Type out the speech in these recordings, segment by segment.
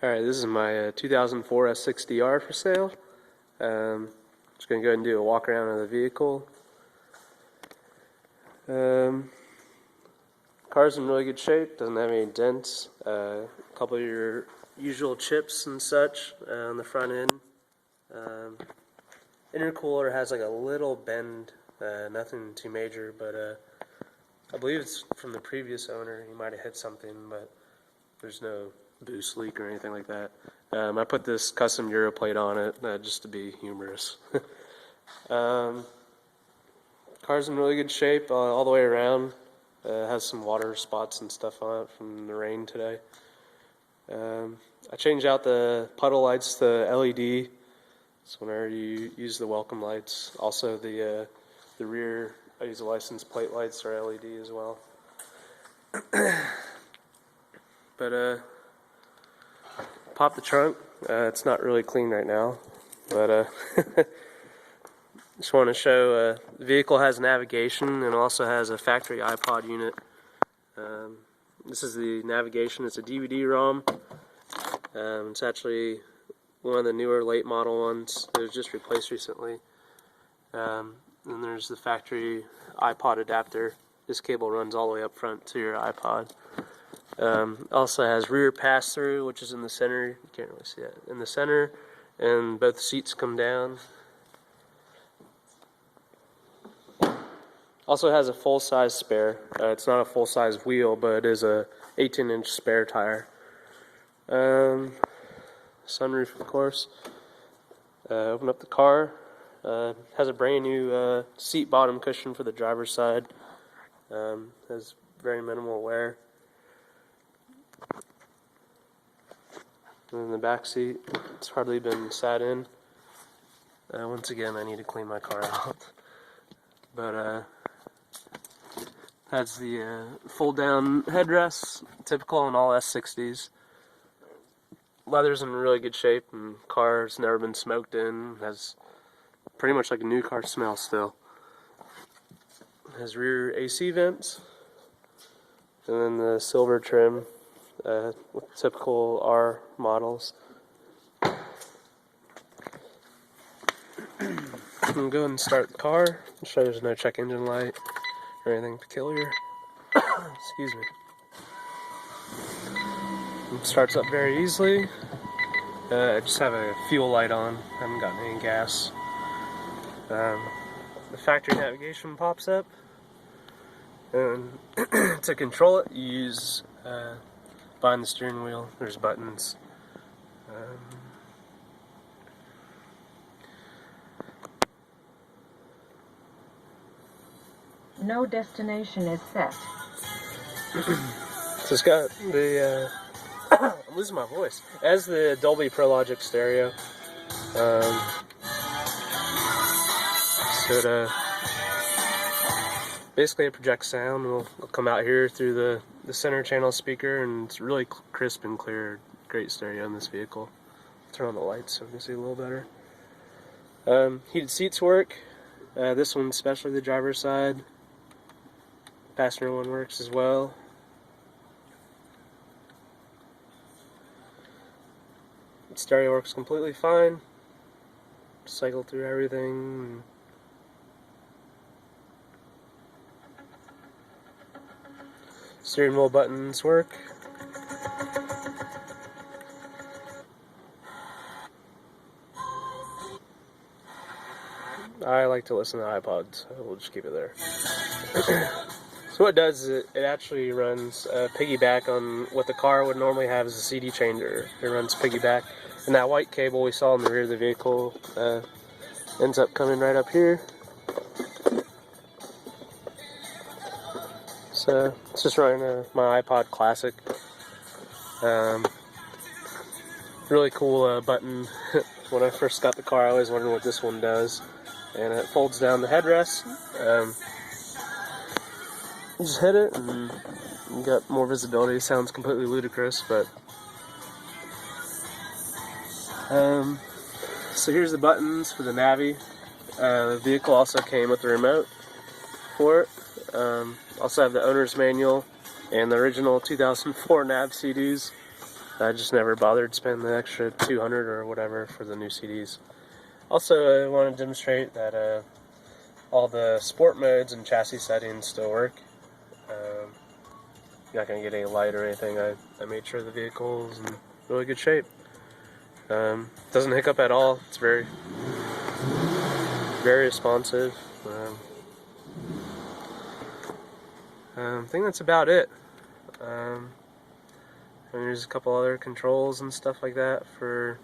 Alright, this is my 2004 s60r for sale. Just going to go ahead and do a walk around of the vehicle. Car's in really good shape, doesn't have any dents. A couple of your usual chips and such on the front end. Intercooler has like a little bend, nothing too major, but I believe it's from the previous owner. He might have hit something, but there's no boost leak or anything like that. I put this custom Euro plate on it just to be humorous. Car's in really good shape all the way around. Has some water spots and stuff on it from the rain today. I changed out the puddle lights to LED, so whenever you use the welcome lights. Also the rear, I use the license plate lights are LED as well. But pop the trunk. It's not really clean right now, but just want to show the vehicle has navigation and also has a factory iPod unit. This is the navigation. It's a DVD-ROM. It's actually one of the newer late model ones. It was just replaced recently. And there's the factory iPod adapter. This cable runs all the way up front to your iPod. Also has rear pass-through, which is in the center. You can't really see it. In the center, and both seats come down. Also has a full-size spare. It's not a full-size wheel, but it is a 18-inch spare tire. Sunroof, of course. Open up the car. Has a brand new seat bottom cushion for the driver's side. Has very minimal wear. And in the back seat, it's hardly been sat in. Once again, I need to clean my car out. But has the fold-down headrests, typical on all S60s. Leather's in really good shape, and car's never been smoked in. Has pretty much like a new car smell still. Has rear AC vents, and then the silver trim with typical R models. I'm going to go ahead and start the car. I'll show there's no check engine light or anything peculiar. Excuse me. It starts up very easily. I just have a fuel light on. I haven't gotten any gas. The factory navigation pops up. And to control it, you use behind the steering wheel. There's buttons. No destination is set. So it's got the I'm losing my voice. It has the Dolby Pro Logic stereo. So basically it projects sound. It'll come out here through the center channel speaker, and it's really crisp and clear. Great stereo in this vehicle. Turn on the lights so we can see a little better. Heated seats work. This one, especially the driver's side. Passenger one works as well. The stereo works completely fine. Cycle through everything. Steering wheel buttons work. I like to listen to iPods, so we'll just keep it there. So what it does is it actually runs piggyback on what the car would normally have as a CD changer. It runs piggyback, and that white cable we saw in the rear of the vehicle ends up coming right up here. So it's just running my iPod Classic. Really cool button. When I first got the car, I always wondered what this one does. And it folds down the headrest. You just hit it and you got more visibility. It sounds completely ludicrous, but so here's the buttons for the Navi. The vehicle also came with the remote for it. Also have the owner's manual and the original 2004 nav CDs. I just never bothered spending the extra 200 or whatever for the new CDs. Also, I want to demonstrate that all the sport modes and chassis settings still work. You're not going to get any light or anything. I made sure the vehicle is in really good shape. Doesn't hiccup at all. It's very responsive. I think that's about it. And there's a couple other controls and stuff like that for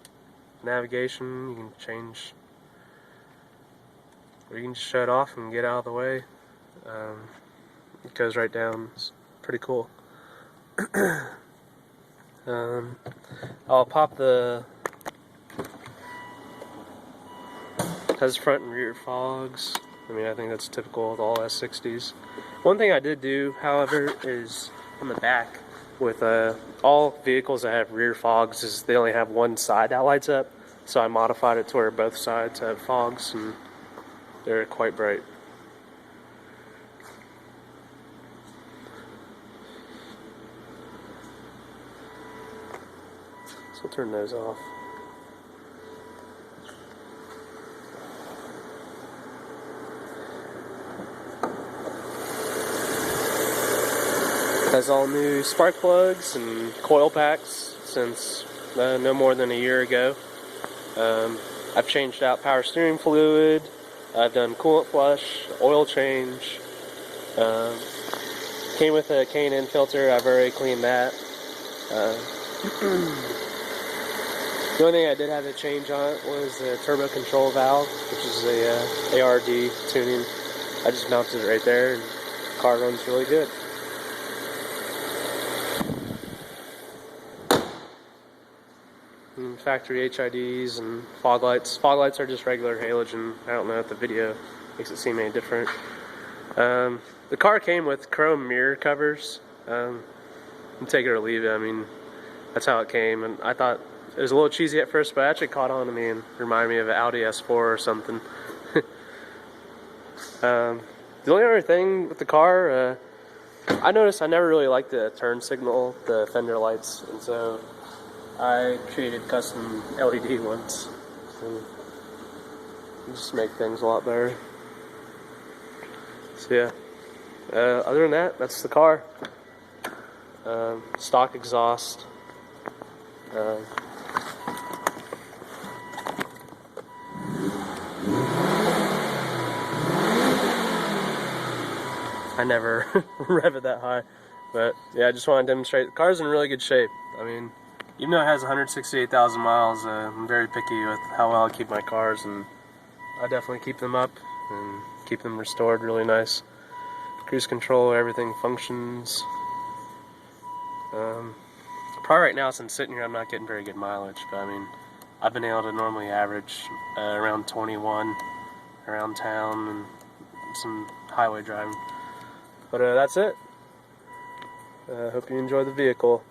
navigation. You can change, or you can just shut off and get out of the way. It goes right down. It's pretty cool. I'll pop the has front and rear fogs. I mean, I think that's typical with all S60s. One thing I did do, however, is on the back with all vehicles that have rear fogs is they only have one side that lights up. So I modified it to where both sides have fogs and they're quite bright. So I'll turn those off. Has all new spark plugs and coil packs since no more than a year ago. I've changed out power steering fluid. I've done coolant flush, oil change. Came with a K&N filter. I've already cleaned that. The only thing I did have to change on it was the turbo control valve, which is a ARD tuning. I just mounted it right there, and the car runs really good. And factory HIDs and fog lights. Fog lights are just regular halogen. I don't know if the video makes it seem any different. The car came with chrome mirror covers. You take it or leave it. I mean, that's how it came, and I thought it was a little cheesy at first, but it actually caught on to me and reminded me of an Audi S4 or something. The only other thing with the car, I noticed I never really liked the turn signal, the fender lights, and so I created custom LED ones and just make things a lot better. So yeah, other than that, that's the car. Stock exhaust. I never rev it that high, but yeah, I just want to demonstrate the car's in really good shape. I mean, even though it has 168,000 miles, I'm very picky with how well I keep my cars, and I definitely keep them up and keep them restored really nice. Cruise control, everything functions. Probably right now, since sitting here, I'm not getting very good mileage, but I mean, I've been able to normally average around 21 around town and some highway driving. But that's it. Hope you enjoy the vehicle.